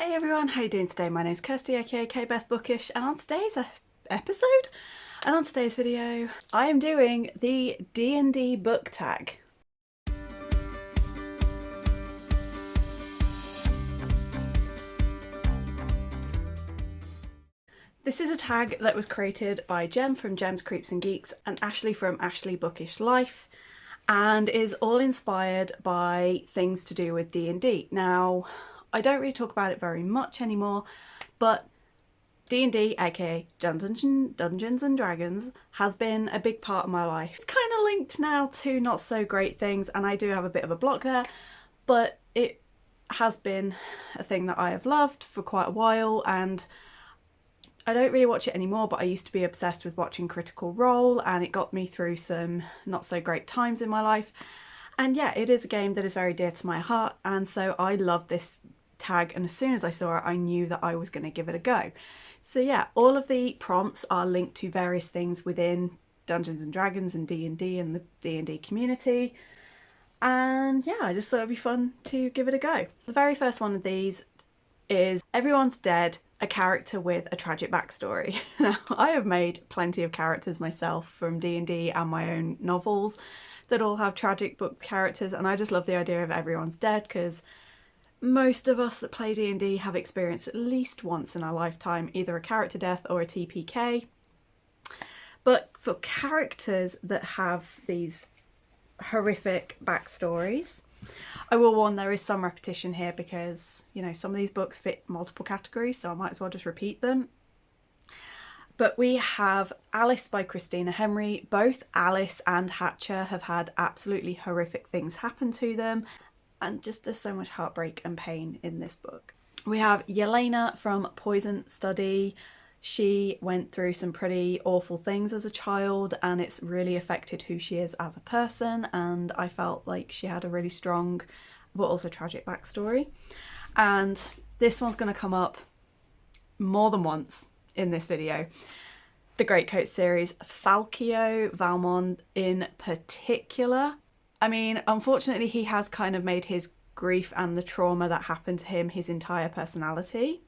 Hey everyone, how you doing today? My name's Kirsty, aka Beth Bookish, and on today's episode, and on today's video, I am doing the D&D book tag. This is a tag that was created by Jem from Gem's Creeps and Geeks and Ashley from Ashley Bookish Life, and is all inspired by things to do with D&D. Now, I don't really talk about it very much anymore, but D&D, aka Dungeons and Dragons, has been a big part of my life. It's kind of linked now to not so great things, and I do have a bit of a block there, but it has been a thing that I have loved for quite a while, and I don't really watch it anymore, but I used to be obsessed with watching Critical Role, and it got me through some not so great times in my life. And yeah, it is a game that is very dear to my heart, and so I love this tag, and as soon as I saw it, I knew that I was going to give it a go. So yeah, all of the prompts are linked to various things within Dungeons and Dragons and D&D and the D&D community. And yeah, I just thought it'd be fun to give it a go. The very first one of these is Everyone's Dead, a character with a tragic backstory. Now, I have made plenty of characters myself from D&D and my own novels that all have tragic book characters, and I just love the idea of Everyone's Dead because most of us that play D&D have experienced at least once in our lifetime either a character death or a TPK. But for characters that have these horrific backstories, I will warn there is some repetition here because, you know, some of these books fit multiple categories, so I might as well just repeat them. But we have Alice by Christina Henry. Both Alice and Hatcher have had absolutely horrific things happen to them, and just there's so much heartbreak and pain in this book. We have Yelena from Poison Study. She went through some pretty awful things as a child, and it's really affected who she is as a person, and I felt like she had a really strong but also tragic backstory. And this one's going to come up more than once in this video. The Greatcoat series, Falkio Valmont in particular. I mean, unfortunately, he has kind of made his grief and the trauma that happened to him his entire personality,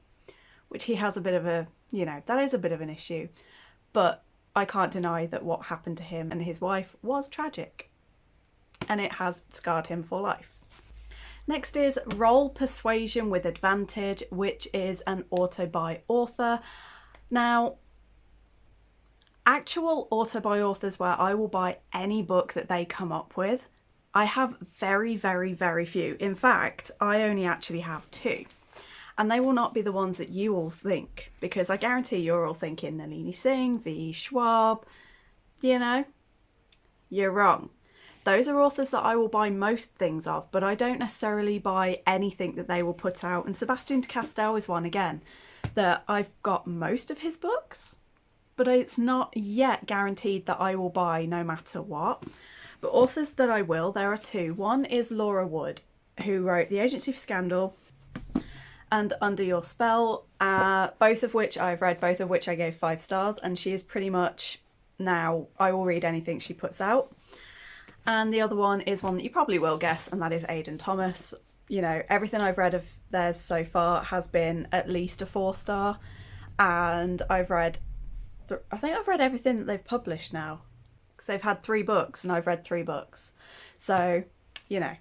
which he has a bit of a, you know, that is a bit of an issue. But I can't deny that what happened to him and his wife was tragic, and it has scarred him for life. Next is Roll Persuasion With Advantage, which is an auto-buy author. Now, actual auto-buy authors where I will buy any book that they come up with, I have very, very, very few. In fact, I only actually have two. And they will not be the ones that you all think, because I guarantee you're all thinking Nalini Singh, V. Schwab. You know, you're wrong. Those are authors that I will buy most things of, but I don't necessarily buy anything that they will put out. And Sebastian de Castell is one again, that I've got most of his books, but it's not yet guaranteed that I will buy no matter what. But authors that I will, there are two. One is Laura Wood, who wrote The Agency for Scandal and Under Your Spell, both of which I've read, both of which I gave 5 stars, and she is pretty much, now I will read anything she puts out. And the other one is one that you probably will guess, and that is Aidan Thomas. You know, everything I've read of theirs so far has been at least a 4-star, and I've read, I think I've read everything that they've published now, because they've had 3 books, and I've read 3 books. So, you know,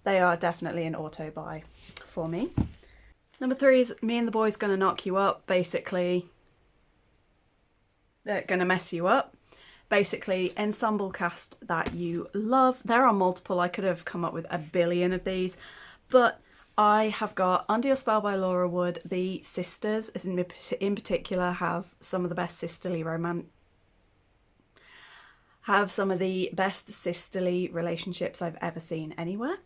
they are definitely an auto-buy for me. Number 3 is Me and the Boys Gonna Knock You Up. Basically, they're gonna mess you up. Basically, ensemble cast that you love. There are multiple. I could have come up with a billion of these, but I have got Under Your Spell by Laura Wood. The sisters, in particular, have some of the best sisterly relationships I've ever seen anywhere.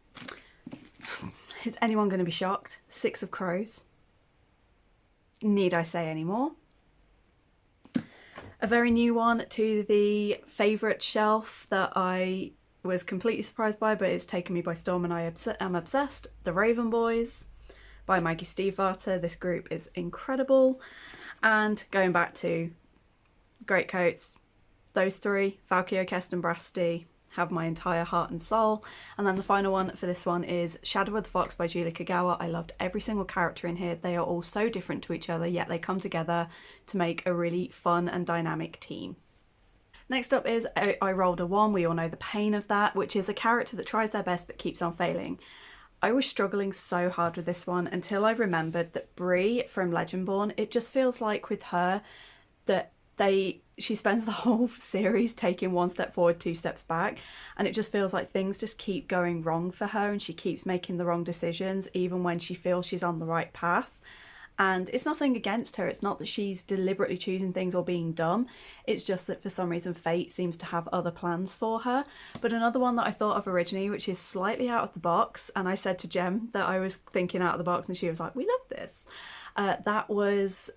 Is anyone going to be shocked? 6 of Crows. Need I say any more? A very new one to the favourite shelf that I was completely surprised by, but it's taken me by storm and I am obsessed. The Raven Boys by Maggie Stiefvater. This group is incredible. And going back to Greatcoats, those 3, Falkio, Keston, Brasti, have my entire heart and soul. And then the final one for this one is Shadow of the Fox by Julie Kagawa. I loved every single character in here. They are all so different to each other, yet they come together to make a really fun and dynamic team. Next up is I Rolled a 1. We all know the pain of that, which is a character that tries their best but keeps on failing. I was struggling so hard with this one until I remembered that Bree from Legendborn, it just feels like with her that she spends the whole series taking one step forward, two steps back, and it just feels like things just keep going wrong for her and she keeps making the wrong decisions even when she feels she's on the right path. And it's nothing against her, it's not that she's deliberately choosing things or being dumb, it's just that for some reason fate seems to have other plans for her. But another one that I thought of originally, which is slightly out of the box, and I said to Jem that I was thinking out of the box and she was like, we love this. That was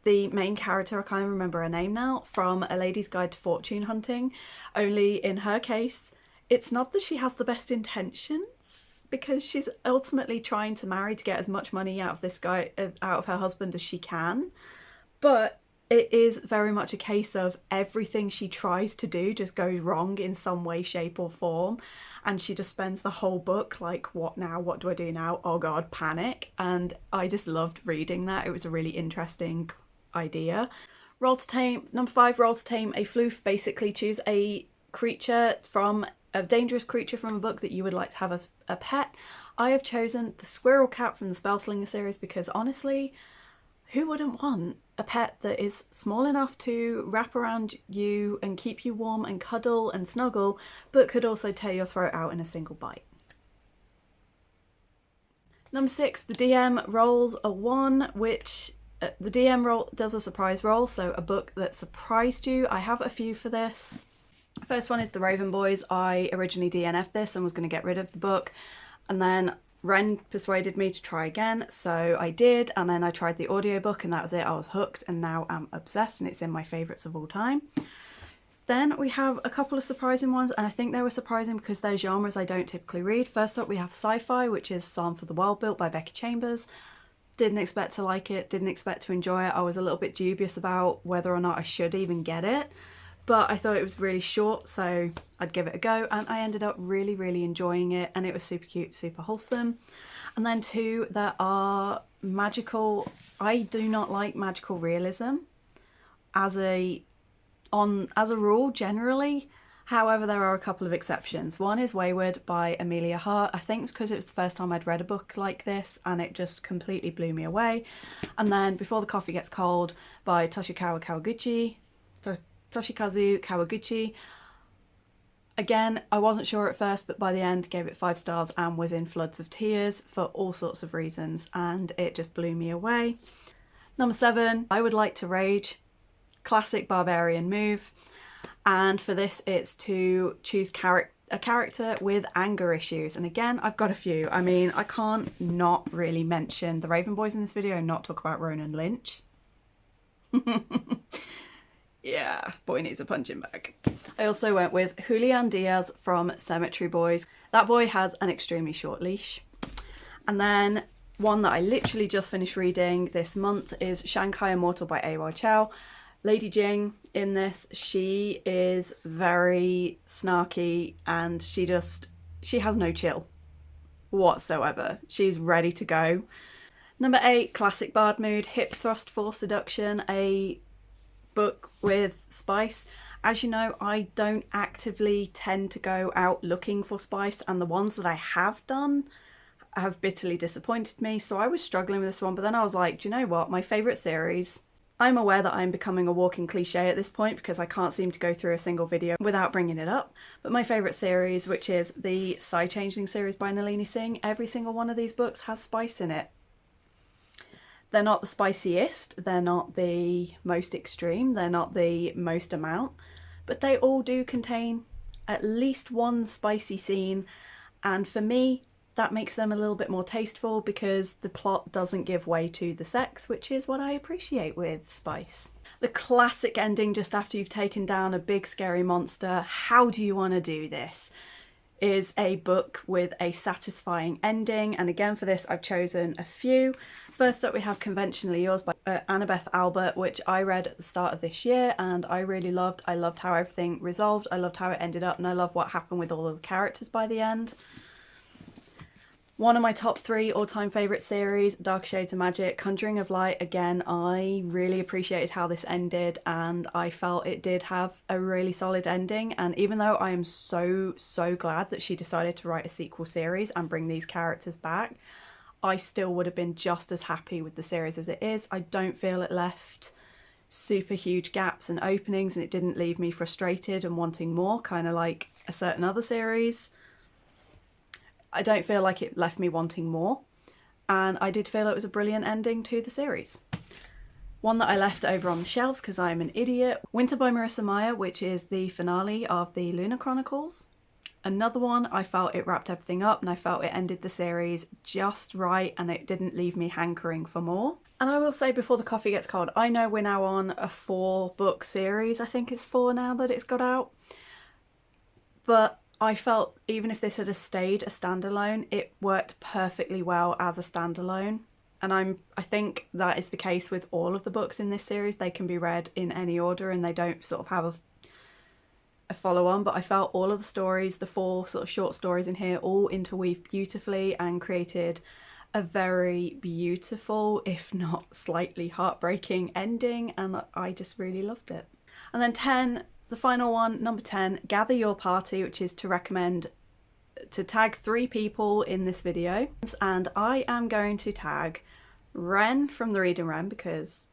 the main character, I can't even remember her name now, from A Lady's Guide to Fortune Hunting. Only in her case, it's not that she has the best intentions, because she's ultimately trying to marry to get as much money out of this guy, out of her husband, as she can. But it is very much a case of everything she tries to do just goes wrong in some way, shape or form. And she just spends the whole book like, what now? What do I do now? Oh God, panic. And I just loved reading that. It was a really interesting idea. Roll to Tame, number 5, Roll to Tame a Floof. Basically choose a creature from a dangerous creature from a book that you would like to have a pet. I have chosen the squirrel cat from the Spellslinger series because honestly, who wouldn't want a pet that is small enough to wrap around you and keep you warm and cuddle and snuggle, but could also tear your throat out in a single bite? Number 6, the DM rolls a 1, which the DM does a surprise roll, so a book that surprised you. I have a few for this. First one is The Raven Boys. I originally DNF'd this and was going to get rid of the book, and then Ren persuaded me to try again, so I did, and then I tried the audiobook and that was it. I was hooked and now I'm obsessed and it's in my favourites of all time. Then we have a couple of surprising ones, and I think they were surprising because they're genres I don't typically read. First up we have sci-fi, which is Psalm for the World Built by Becky Chambers. Didn't expect to like it, didn't expect to enjoy it. I was a little bit dubious about whether or not I should even get it. But I thought it was really short, so I'd give it a go, and I ended up really, really enjoying it, and it was super cute, super wholesome. And then 2 that are magical. I do not like magical realism as a rule generally. However, there are a couple of exceptions. One is Wayward by Amelia Hart. I think it's because it was the first time I'd read a book like this and it just completely blew me away. And then Before the Coffee Gets Cold by Toshikazu Kawaguchi. Again, I wasn't sure at first, but by the end gave it 5 stars and was in floods of tears for all sorts of reasons, and it just blew me away. Number 7, I Would Like to Rage. Classic barbarian move. And for this, it's to choose a character with anger issues. And again, I've got a few. I mean, I can't not really mention the Raven Boys in this video and not talk about Ronan Lynch. Yeah, boy needs a punching bag. I also went with Julian Diaz from Cemetery Boys. That boy has an extremely short leash. And then one that I literally just finished reading this month is Shanghai Immortal by A.Y. Chow. Lady Jing in this, she is very snarky and she has no chill whatsoever. She's ready to go. Number 8, classic bard mood, Thrust For Seduction, a book with spice. As you know, I don't actively tend to go out looking for spice, and the ones that I have done have bitterly disappointed me, so I was struggling with this one. But then I was like, do you know what, my favourite series, I'm aware that I'm becoming a walking cliche at this point because I can't seem to go through a single video without bringing it up, but my favourite series, which is the Psy Changeling series by Nalini Singh, every single one of these books has spice in it. They're not the spiciest, they're not the most extreme, they're not the most amount, but they all do contain at least one spicy scene, and for me that makes them a little bit more tasteful because the plot doesn't give way to the sex, which is what I appreciate with spice. The classic ending just after you've taken down a big scary monster. How do you want to do this? is a book with a satisfying ending, and again for this I've chosen a few. First up we have Conventionally Yours by Annabeth Albert, which I read at the start of this year and I really loved. I loved how everything resolved, I loved how it ended up, and I love what happened with all of the characters by the end. One of my top 3 all-time favourite series, Dark Shades of Magic, Conjuring of Light. Again, I really appreciated how this ended and I felt it did have a really solid ending, and even though I am so glad that she decided to write a sequel series and bring these characters back, I still would have been just as happy with the series as it is. I don't feel it left super huge gaps and openings, and it didn't leave me frustrated and wanting more, kind of like a certain other series. I don't feel like it left me wanting more, and I did feel it was a brilliant ending to the series. One that I left over on the shelves because I'm an idiot, Winter by Marissa Meyer, which is the finale of the Lunar Chronicles. Another one, I felt it wrapped everything up and I felt it ended the series just right and it didn't leave me hankering for more. And I will say before the coffee gets cold, I know we're now on a 4-book series, I think it's 4 now that it's got out, but I felt even if this had stayed a standalone, it worked perfectly well as a standalone. And I think that is the case with all of the books in this series. They can be read in any order and they don't sort of have a follow-on, but I felt all of the stories, the 4 sort of short stories in here, all interweaved beautifully and created a very beautiful, if not slightly heartbreaking ending, and I just really loved it. And then 10, the final one, number 10, Gather Your Party, which is to tag 3 people in this video. And I am going to tag Ren from The Reading Ren because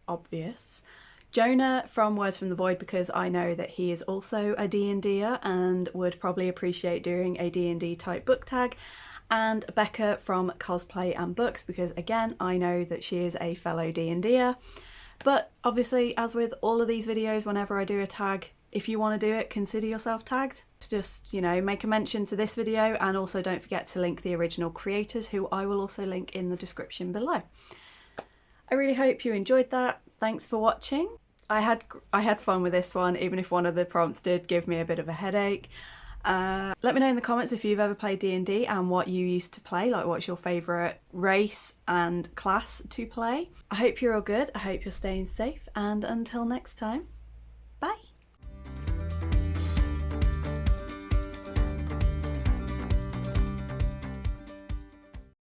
obvious, Jonah from Words from the Void because I know that he is also a D&Der and would probably appreciate doing a D&D type book tag, and Becca from Cosplay and Books because again I know that she is a fellow D&Der. But obviously, as with all of these videos, whenever I do a tag, if you want to do it, consider yourself tagged. Just, you know, make a mention to this video, and also don't forget to link the original creators, who I will also link in the description below. I really hope you enjoyed that. Thanks for watching. I had fun with this one, even if one of the prompts did give me a bit of a headache. Let me know in the comments if you've ever played D&D and what you used to play, like what's your favourite race and class to play. I hope you're all good, I hope you're staying safe, and until next time.